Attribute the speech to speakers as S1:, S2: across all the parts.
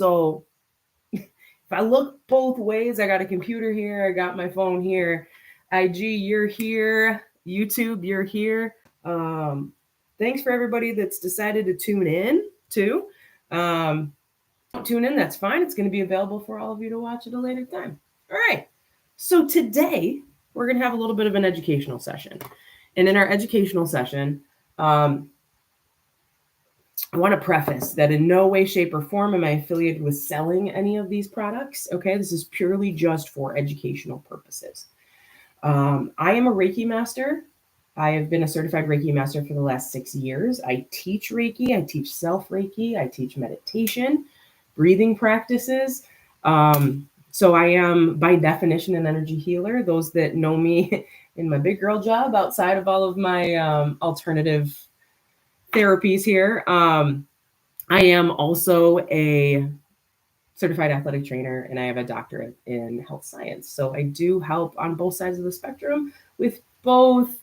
S1: So if I look both ways, I got a computer here, I got my phone here, IG, you're here, YouTube, you're here. Um, Thanks for everybody that's decided to tune in too. Don't tune in, that's fine. It's going to be available for all of you to watch at a later time. All right. So today we're going to have a little bit of an educational session. And in our educational session, I want to preface that in no way, shape, or form am I affiliated with selling any of these products. Okay, this is purely just for educational purposes. I am a Reiki master. I have been a certified Reiki master for the last 6 years. I teach Reiki, I teach self Reiki, I teach meditation, breathing practices. So I am, by definition, an energy healer. Those that know me in my big girl job outside of all of my alternative therapies here. I am also a certified athletic trainer and I have a doctorate in health science. So I do help on both sides of the spectrum with both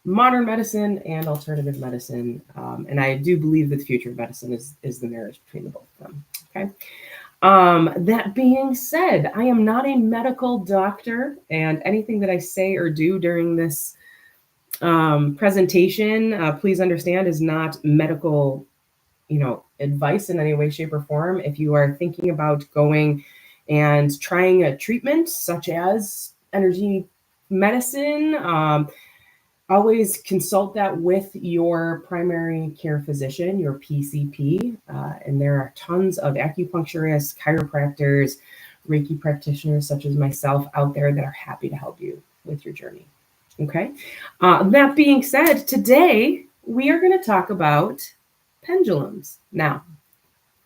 S1: modern medicine and alternative medicine. And I do believe that the future of medicine is the marriage between the both of them. Okay. That being said, I am not a medical doctor, and anything that I say or do during this presentation, please understand, is not medical, advice in any way, shape, or form. If you are thinking about going and trying a treatment such as energy medicine, always consult that with your primary care physician, your PCP. And there are tons of acupuncturists, chiropractors, Reiki practitioners such as myself out there that are happy to help you with your journey. Okay. That being said, today we are going to talk about pendulums. Now,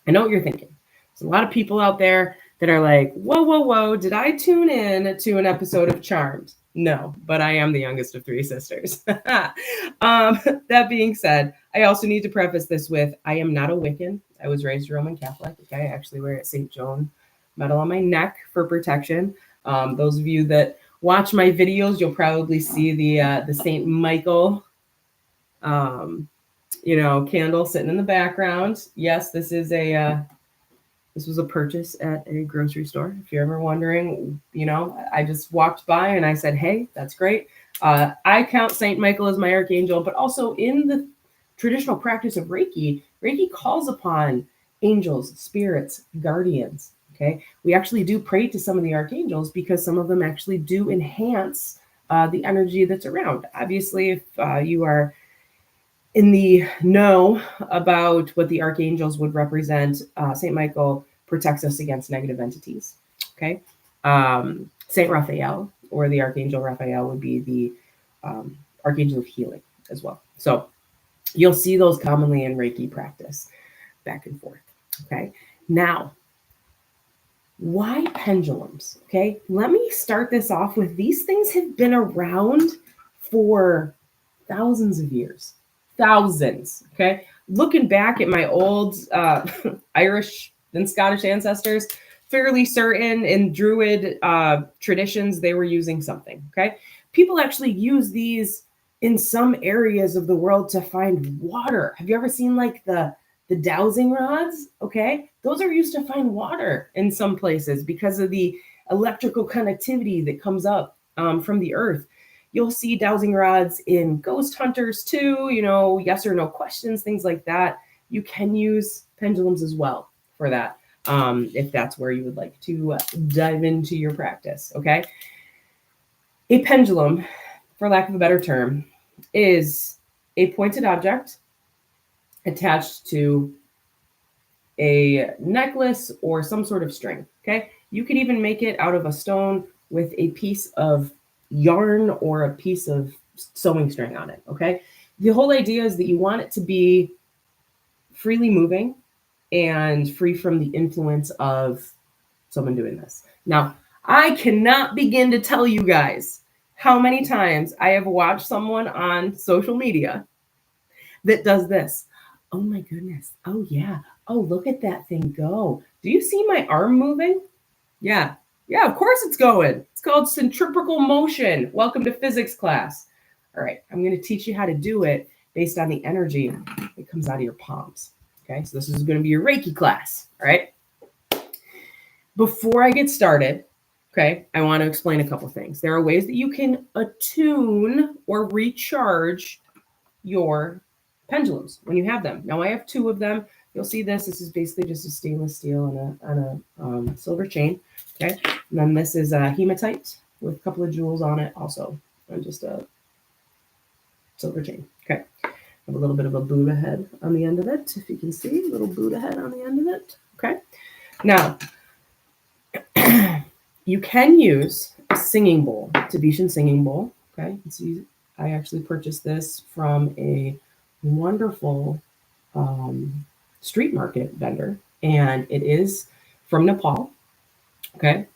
S1: I know what you're thinking. There's a lot of people out there that are like, whoa, whoa, whoa, did I tune in to an episode of Charmed? No, but I am the youngest of 3 sisters. That being said, I also need to preface this with, I am not a Wiccan. I was raised Roman Catholic. Okay, I actually wear a St. Joan medal on my neck for protection. Those of you that watch my videos, you'll probably see the St. Michael candle sitting in the background. Yes, this was a purchase at a grocery store. If you're ever wondering, I just walked by and I said, hey, that's great. I count St. Michael as my archangel, but also in the traditional practice of Reiki, Reiki calls upon angels, spirits, guardians. Okay. We actually do pray to some of the archangels because some of them actually do enhance the energy that's around. Obviously, if you are in the know about what the archangels would represent, St. Michael protects us against negative entities. Okay. St. Raphael, or the Archangel Raphael, would be the archangel of healing as well. So you'll see those commonly in Reiki practice back and forth. Okay. Now, why pendulums? Okay. Let me start this off with, these things have been around for thousands of years. Thousands. Okay. Looking back at my old Irish and Scottish ancestors, fairly certain in Druid traditions, they were using something. Okay. People actually use these in some areas of the world to find water. Have you ever seen like the dowsing rods? Okay. Those are used to find water in some places because of the electrical connectivity that comes up from the earth. You'll see dowsing rods in ghost hunters too, yes or no questions, things like that. You can use pendulums as well for that, if that's where you would like to dive into your practice, okay? A pendulum, for lack of a better term, is a pointed object attached to a necklace or some sort of string, okay? You could even make it out of a stone with a piece of yarn or a piece of sewing string on it. Okay. The whole idea is that you want it to be freely moving and free from the influence of someone doing this. Now, I cannot begin to tell you guys how many times I have watched someone on social media that does this. Oh my goodness. Oh yeah. Oh, look at that thing go. Do you see my arm moving? Yeah. Yeah, of course it's going. It's called centripetal motion. Welcome to physics class. All right, I'm going to teach you how to do it based on the energy that comes out of your palms. Okay, so this is going to be your Reiki class. All right. Before I get started, okay, I want to explain a couple things. There are ways that you can attune or recharge your pendulums when you have them. Now I have two of them. You'll see this. This is basically just a stainless steel and a silver chain. Okay, and then this is a hematite with a couple of jewels on it, also, and just a silver chain. Okay, I have a little bit of a Buddha head on the end of it, if you can see, a little Buddha head on the end of it. Okay, now you can use a singing bowl, Tibetan singing bowl. Okay, you can see I actually purchased this from a wonderful street market vendor, and it is from Nepal. Okay,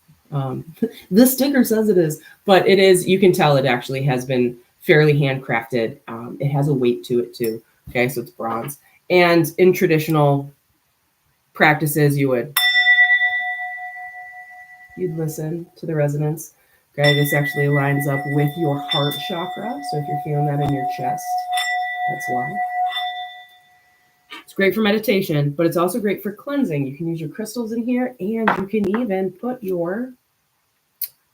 S1: the sticker says it is, but it is. You can tell it actually has been fairly handcrafted. It has a weight to it too. Okay, so it's bronze, and in traditional practices, you'd listen to the resonance. Okay, this actually lines up with your heart chakra. So if you're feeling that in your chest, that's why. It's great for meditation, but it's also great for cleansing. You can use your crystals in here, and you can even put your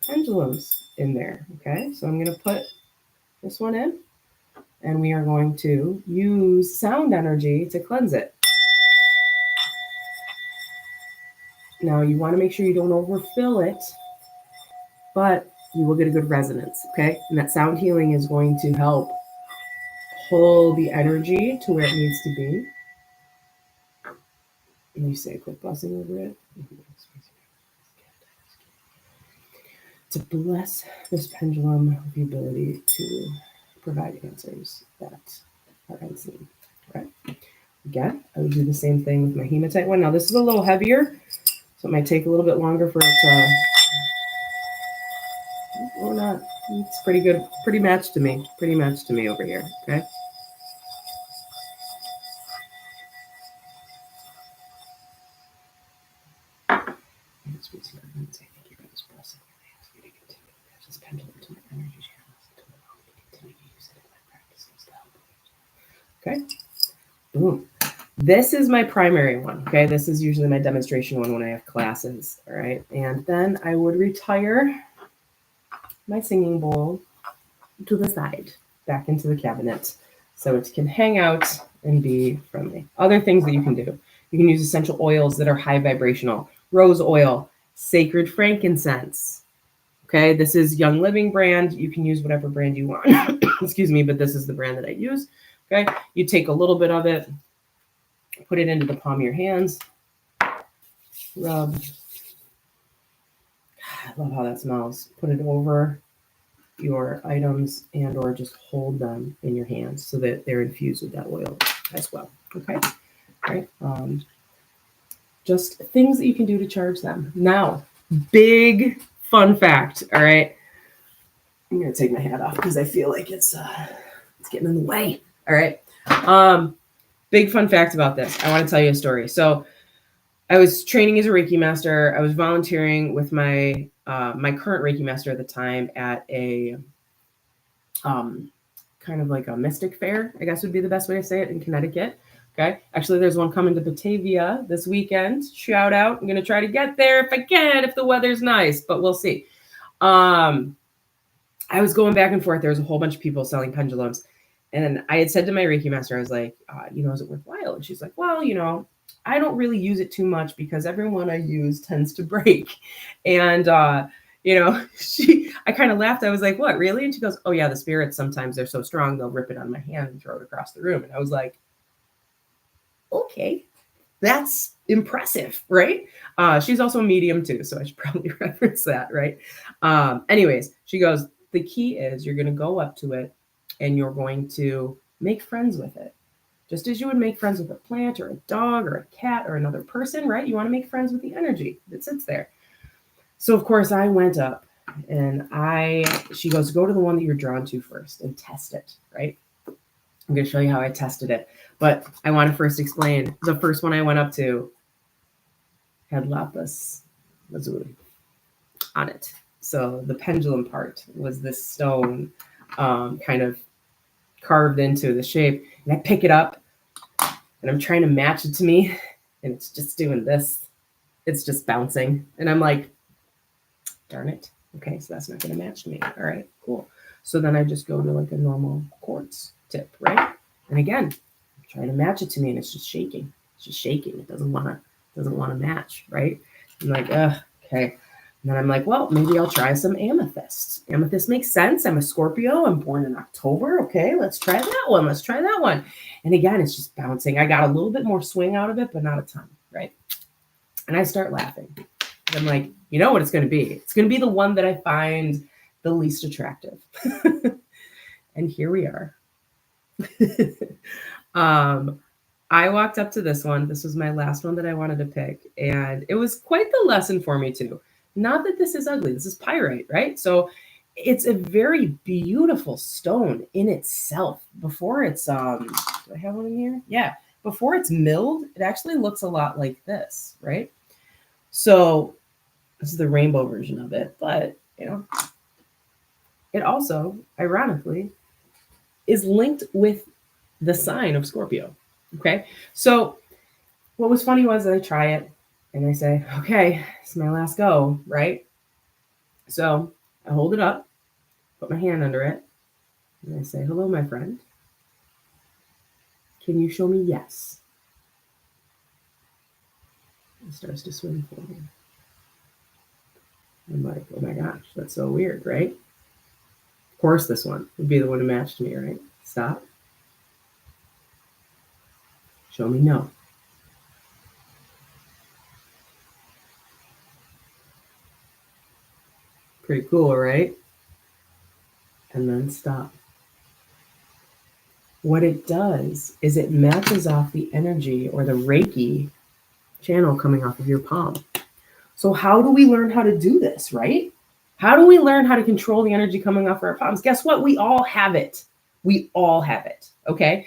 S1: pendulums in there. Okay, so I'm going to put this one in, and we are going to use sound energy to cleanse it. Now, you want to make sure you don't overfill it, but you will get a good resonance. Okay, and that sound healing is going to help pull the energy to where it needs to be. And you say a quick blessing over it. To bless this pendulum with the ability to provide answers that are unseen. Okay. Again, I would do the same thing with my hematite one. Now this is a little heavier, so it might take a little bit longer for it to. Or not. It's pretty good. Pretty matched to me. Pretty matched to me over here. Okay. This pendulum to my energy channels to allow me to continue to use it in my practices to help. Okay. Boom. This is my primary one. Okay. This is usually my demonstration one when I have classes. All right. And then I would retire my singing bowl to the side, back into the cabinet, so it can hang out and be friendly. Other things that you can do. You can use essential oils that are high vibrational. Rose oil, sacred frankincense. Okay, this is Young Living brand. You can use whatever brand you want. Excuse me, but this is the brand that I use. Okay, you take a little bit of it, put it into the palm of your hands, rub. I love how that smells. Put it over your items and or just hold them in your hands so that they're infused with that oil as well. Okay, all right. Just things that you can do to charge them. Now, big fun fact. All right, I'm gonna take my hat off because I feel like it's getting in the way. All right. Big fun fact about this. I want to tell you a story. So I was training as a Reiki master. I was volunteering with my my current Reiki master at the time at a kind of like a mystic fair, I guess would be the best way to say it, in Connecticut. Okay. Actually, there's one coming to Batavia this weekend. Shout out. I'm going to try to get there if I can, if the weather's nice, but we'll see. I was going back and forth. There was a whole bunch of people selling pendulums. And I had said to my Reiki master, I was like, is it worthwhile? And she's like, well, I don't really use it too much because everyone I use tends to break. And, I kind of laughed. I was like, what, really? And she goes, oh yeah, the spirits, sometimes they're so strong, they'll rip it on my hand and throw it across the room. And I was like, okay, that's impressive, right? She's also a medium too, so I should probably reference that, right? Anyways, she goes, the key is you're going to go up to it and you're going to make friends with it. Just as you would make friends with a plant or a dog or a cat or another person, right? You want to make friends with the energy that sits there. So of course I went up and she goes, go to the one that you're drawn to first and test it, right? I'm going to show you how I tested it. But I want to first explain the first one I went up to had lapis lazuli on it. So the pendulum part was this stone kind of carved into the shape. And I pick it up and I'm trying to match it to me. And it's just doing this. it's just bouncing. And I'm like, darn it. Okay, so that's not going to match me. All right, cool. So then I just go to like a normal quartz tip, right? And again, I'm trying to match it to me, and it's just shaking. It's just shaking. It doesn't want to match, right? I'm like, ugh, okay. And then I'm like, well, maybe I'll try some amethyst. Amethyst makes sense. I'm a Scorpio. I'm born in October. Okay, let's try that one. Let's try that one. And again, it's just bouncing. I got a little bit more swing out of it, but not a ton, right? And I start laughing. I'm like, you know what it's going to be? It's going to be the one that I find the least attractive. And here we are. I walked up to this one. This was my last one that I wanted to pick. And it was quite the lesson for me too. Not that this is ugly. This is pyrite, right? So it's a very beautiful stone in itself. Before it's, do I have one in here? Yeah. Before it's milled, it actually looks a lot like this, right? So this is the rainbow version of it, but it also, ironically, is linked with the sign of Scorpio. Okay. So what was funny was that I try it and I say, okay, it's my last go, right? So I hold it up, put my hand under it, and I say, hello, my friend. Can you show me yes? It starts to swim for me. I'm like, oh my gosh, that's so weird, right? Of course, this one would be the one to match to me, right? Stop. Show me no. Pretty cool, right? And then stop. What it does is it matches off the energy or the reiki channel coming off of your palm. So how do we learn how to do this, right? How do we learn how to control the energy coming off our palms? Guess what? We all have it. We all have it, okay?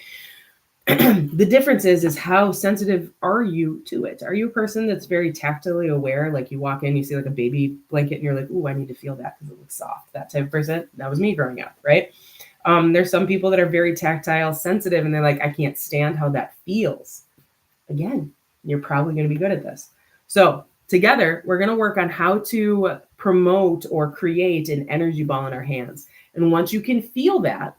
S1: The difference is how sensitive are you to it? Are you a person that's very tactilely aware? Like you walk in, you see like a baby blanket and you're like, ooh, I need to feel that because it looks soft. That type of person. That was me growing up, right? There's some people that are very tactile sensitive and they're like, I can't stand how that feels. Again, you're probably going to be good at this. So together, we're going to work on how to promote or create an energy ball in our hands. And once you can feel that,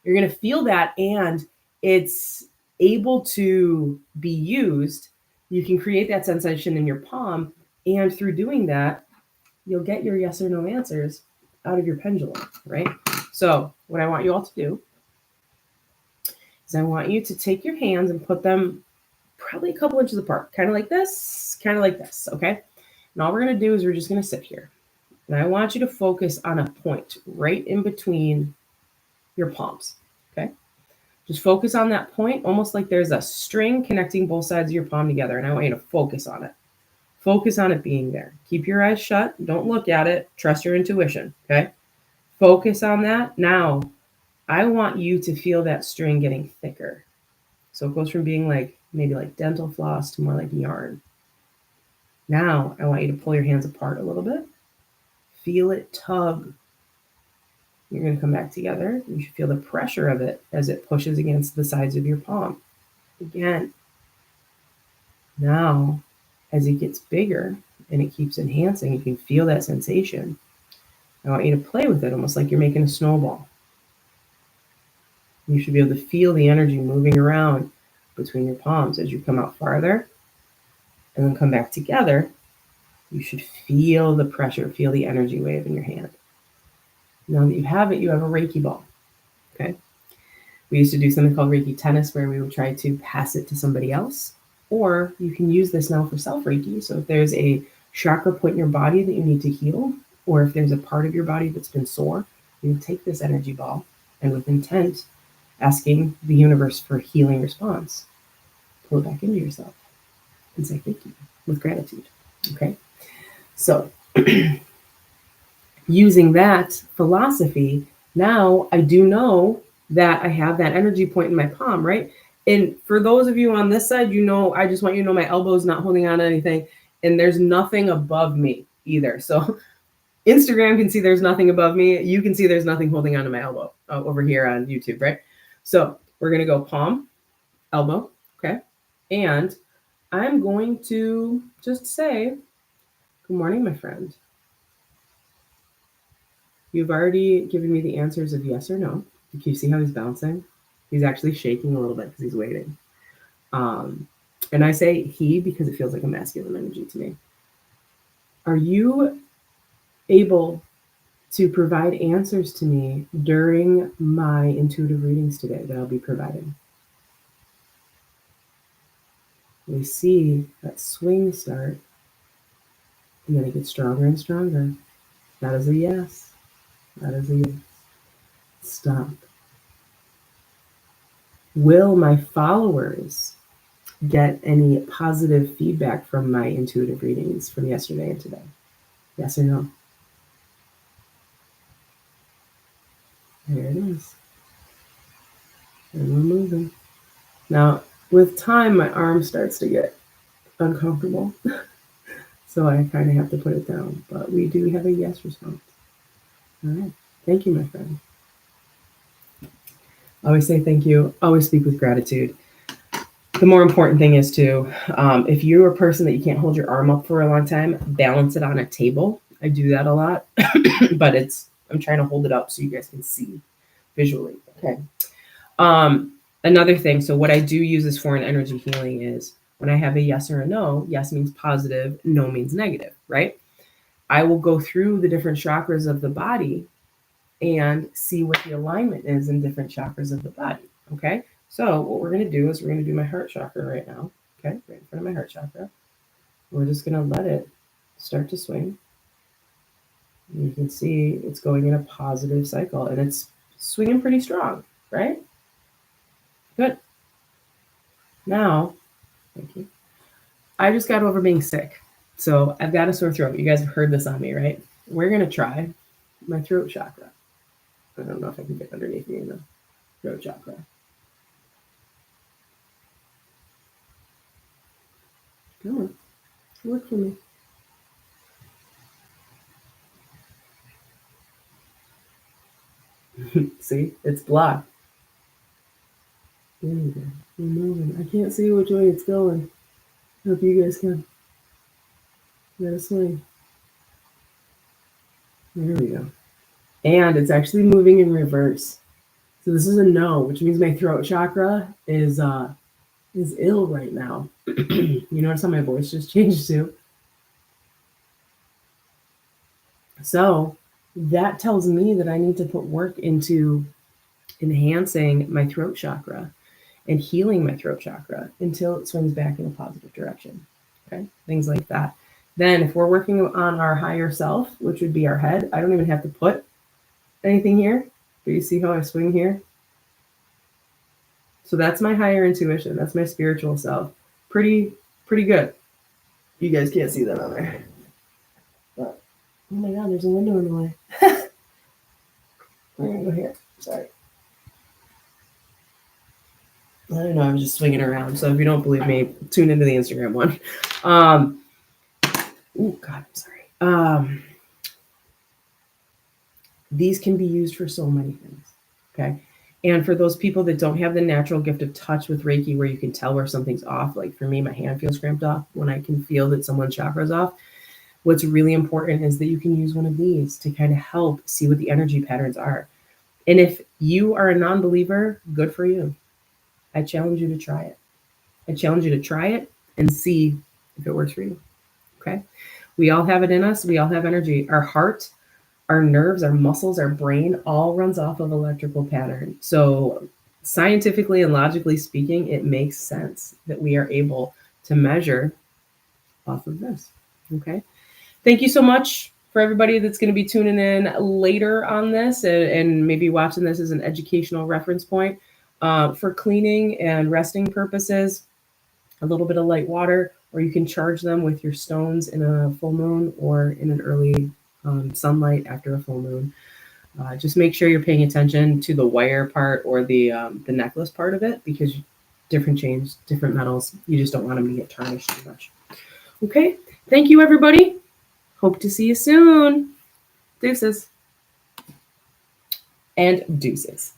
S1: you're going to feel that and it's able to be used. You can create that sensation in your palm. And through doing that, you'll get your yes or no answers out of your pendulum, right? So what I want you all to do is I want you to take your hands and put them probably a couple inches apart, kind of like this, okay? And all we're going to do is we're just going to sit here. And I want you to focus on a point right in between your palms, okay? Just focus on that point, almost like there's a string connecting both sides of your palm together. And I want you to focus on it. Focus on it being there. Keep your eyes shut. Don't look at it. Trust your intuition, okay? Focus on that. Now, I want you to feel that string getting thicker. So it goes from being like maybe like dental floss to more like yarn. Now, I want you to pull your hands apart a little bit. Feel it tug. You're going to come back together. You should feel the pressure of it as it pushes against the sides of your palm. Again. Now, as it gets bigger and it keeps enhancing, you can feel that sensation. I want you to play with it almost like you're making a snowball. You should be able to feel the energy moving around between your palms as you come out farther and then come back together. You should feel the pressure, feel the energy wave in your hand. Now that you have it, you have a Reiki ball, okay? We used to do something called Reiki tennis where we would try to pass it to somebody else, or you can use this now for self-Reiki. So if there's a chakra point in your body that you need to heal, or if there's a part of your body that's been sore, you can take this energy ball and with intent, asking the universe for a healing response, pull it back into yourself and say thank you with gratitude, okay? So using that philosophy, now I do know that I have that energy point in my palm, right? And for those of you on this side, I just want you to know my elbow is not holding on to anything and there's nothing above me either. So Instagram can see there's nothing above me. You can see there's nothing holding on to my elbow over here on YouTube, right? So we're going to go palm, elbow, okay? And I'm going to just say, good morning, my friend. You've already given me the answers of yes or no. Can you see how he's bouncing? He's actually shaking a little bit because he's waiting. And I say he because it feels like a masculine energy to me. Are you able to provide answers to me during my intuitive readings today that I'll be providing? We see that swing start, and then it gets stronger and stronger. That is a yes. That is a yes. Stop. Will my followers get any positive feedback from my intuitive readings from yesterday and today? Yes or no? There it is. And we're moving. Now, with time, my arm starts to get uncomfortable. So I kind of have to put it down. But we do have a yes response. All right. Thank you, my friend. Always say thank you. Always speak with gratitude. The more important thing is to, if you're a person that you can't hold your arm up for a long time, balance it on a table. I do that a lot, but I'm trying to hold it up so you guys can see visually. Okay. Another thing, so what I do use this for in energy healing is when I have a yes or a no, yes means positive, no means negative, right? I will go through the different chakras of the body and see what the alignment is in different chakras of the body. Okay. So what we're going to do is we're going to do my heart chakra right now. Okay. Right in front of my heart chakra. We're just going to let it start to swing. And you can see it's going in a positive cycle and it's swinging pretty strong, right? Good. Now, thank you. I just got over being sick. So I've got a sore throat. You guys have heard this on me, right? We're going to try my throat chakra. I don't know if I can get underneath me in the throat chakra. Come on. Work for me. See? It's blocked. There you go. We're moving. I can't see which way it's going. Hope you guys can. Let it swing. There we go. And it's actually moving in reverse. So this is a no, which means my throat chakra is ill right now. You notice how my voice just changed too? So that tells me that I need to put work into enhancing my throat chakra and healing my throat chakra until it swings back in a positive direction. Okay, things like that. Then, if we're working on our higher self, which would be our head, I don't even have to put anything here. Do you see how I swing here? So that's my higher intuition. That's my spiritual self. Pretty good. You guys can't see that on there. But, oh my God, there's a window in the way. We're gonna go here. Sorry. I don't know. I'm just swinging around. So if you don't believe me, tune into the Instagram one. Oh God, I'm sorry. These can be used for so many things. Okay. And for those people that don't have the natural gift of touch with Reiki, where you can tell where something's off, like for me, my hand feels cramped off when I can feel that someone's chakra's off. What's really important is that you can use one of these to kind of help see what the energy patterns are. And if you are a non-believer, good for you. I challenge you to try it. I challenge you to try it and see if it works for you. Okay. We all have it in us. We all have energy. Our heart, our nerves, our muscles, our brain all runs off of electrical pattern. So scientifically and logically speaking, it makes sense that we are able to measure off of this. Okay. Thank you so much for everybody that's going to be tuning in later on this and maybe watching this as an educational reference point. For cleaning and resting purposes, a little bit of light water, or you can charge them with your stones in a full moon or in an early sunlight after a full moon. Just make sure you're paying attention to the wire part or the necklace part of it, because different chains, different metals, you just don't want them to get tarnished too much. Okay, thank you, everybody. Hope to see you soon. Deuces. And deuces.